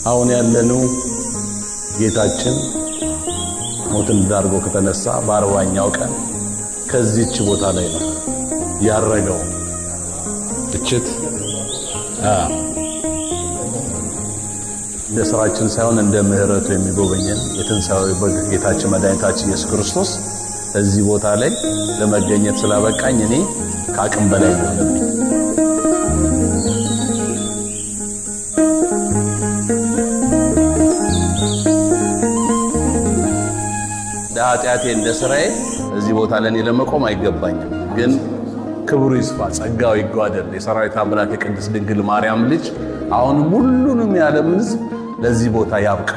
አሁን ያለነው ጌታችን ሞትን ዳርጎ ከተነሳ በ40ኛው ቀን ከዚህች ቦታ ላይ ነው ያረገው። እችት እንደ ስራችን ሳይሆን እንደ ምህረቱ የሚጎበኘን የትንሣኤው በግ ጌታችን መድኃኒታችን ኢየሱስ ክርስቶስ እዚህ ቦታ ላይ ለመገኘት ስላበቃኝ እኔ ከአቅም በላይ ነው። ኃጢአቴ እንደ ስራዬ እዚህ ቦታ ለኔ ለመቆም አይገባኝም። ግን ክብሩ ይስፋ ጸጋው ይጓደል የሰራዊት አምላክ የቅድስት ድንግል ማርያም ልጅ አሁን ሁሉንም ያለምን ለዚህ ቦታ ያብቃ።